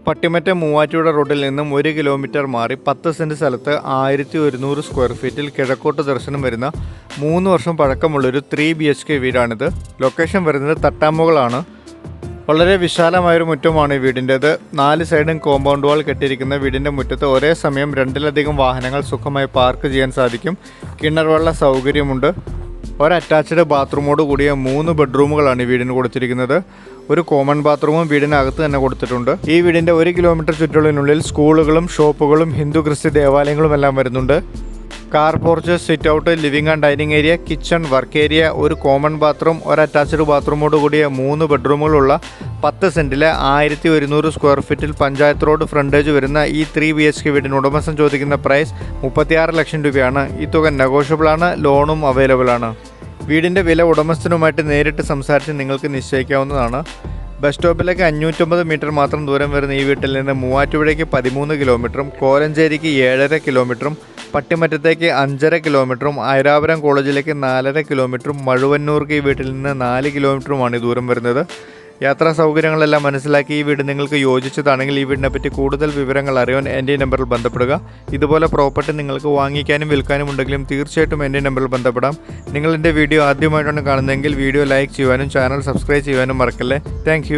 പട്ടിമറ്റം മൂവാറ്റുപുഴ റോഡിൽ നിന്നും 1 കിലോമീറ്റർ മാറി 10 സെൻറ് സ്ഥലത്ത് 1100 സ്ക്വയർ ഫീറ്റിൽ കിഴക്കോട്ട് ദർശനം വരുന്ന 3 വർഷം പഴക്കമുള്ളൊരു 3 BHK വീടാണിത്. ലൊക്കേഷൻ വരുന്നത് തട്ടാമുകളാണ്. വളരെ വിശാലമായൊരു മുറ്റമാണ് ഈ വീടിൻ്റേത്. 4 സൈഡും കോമ്പൗണ്ട് വാൾ കെട്ടിയിരിക്കുന്ന വീടിൻ്റെ മുറ്റത്ത് ഒരേ സമയം 2-ലധികം വാഹനങ്ങൾ സുഖമായി പാർക്ക് ചെയ്യാൻ സാധിക്കും. കിണർ വെള്ള സൗകര്യമുണ്ട്. ഒരു അറ്റാച്ച്ഡ് ബാത്റൂമോട് കൂടിയ 3 ബെഡ്റൂമുകളാണ് ഈ വീടിന് കൊടുത്തിരിക്കുന്നത്. ഒരു കോമൺ ബാത്റൂമും വീടിനകത്ത് തന്നെ കൊടുത്തിട്ടുണ്ട്. ഈ വീടിൻ്റെ 1 കിലോമീറ്റർ ചുറ്റളവിനുള്ളിൽ സ്കൂളുകളും ഷോപ്പുകളും ഹിന്ദു ക്രിസ്ത്യ ദേവാലയങ്ങളും എല്ലാം വരുന്നുണ്ട്. Car porch, sit out, living and dining area, kitchen, work area, ഒരു കോമൺ ബാത്റൂം, ഒരു അറ്റാച്ച്ഡ് ബാത്റൂമോട് കൂടിയ 3 ബെഡ്റൂമുകളുള്ള 10 സെൻറ്റിലെ 1100 സ്ക്വയർ ഫീറ്റിൽ പഞ്ചായത്ത് റോഡ് ഫ്രണ്ടേജ് വരുന്ന ഈ 3 BHK വീടിന് ഉടമസ്ഥൻ ചോദിക്കുന്ന പ്രൈസ് 36 ലക്ഷം രൂപയാണ്. ഈ തുക നെഗോഷ്യബിൾ ആണ്, ലോണും അവൈലബിൾ ആണ്. വീടിൻ്റെ വില ഉടമസ്ഥനുമായിട്ട് നേരിട്ട് സംസാരിച്ച് നിങ്ങൾക്ക് നിശ്ചയിക്കാവുന്നതാണ്. ബസ് സ്റ്റോപ്പിലേക്ക് 550 മീറ്റർ മാത്രം ദൂരം വരുന്ന ഈ വീട്ടിൽ നിന്ന് മൂവാറ്റുപുഴയ്ക്ക് 13 കിലോമീറ്ററും കോലഞ്ചേരിക്ക് 7.5 കിലോമീറ്ററും പട്ടിമറ്റത്തേക്ക് 5.5 കിലോമീറ്ററും ഐരാപുരം കോളേജിലേക്ക് 4.5 കിലോമീറ്ററും മഴുവന്നൂർക്ക് ഈ വീട്ടിൽ നിന്ന് 4 കിലോമീറ്ററുമാണ് ഈ ദൂരം വരുന്നത്. യാത്രാ സൗകര്യങ്ങളെല്ലാം മനസ്സിലാക്കി ഈ വീട് നിങ്ങൾക്ക് യോജിച്ചതാണെങ്കിൽ ഈ വീടിനെ പറ്റി കൂടുതൽ വിവരങ്ങൾ അറിയാൻ എൻ്റെ നമ്പറിൽ ബന്ധപ്പെടുക. ഇതുപോലെ പ്രോപ്പർട്ടി നിങ്ങൾക്ക് വാങ്ങിക്കാനും വിൽക്കാനും ഉണ്ടെങ്കിലും തീർച്ചയായിട്ടും എൻ്റെ നമ്പറിൽ ബന്ധപ്പെടാം. നിങ്ങൾ എൻ്റെ വീഡിയോ ആദ്യമായിട്ടാണ് കാണുന്നതെങ്കിൽ വീഡിയോ ലൈക്ക് ചെയ്യുവാനും ചാനൽ സബ്സ്ക്രൈബ് ചെയ്യുവാനും മറക്കല്ലേ. താങ്ക്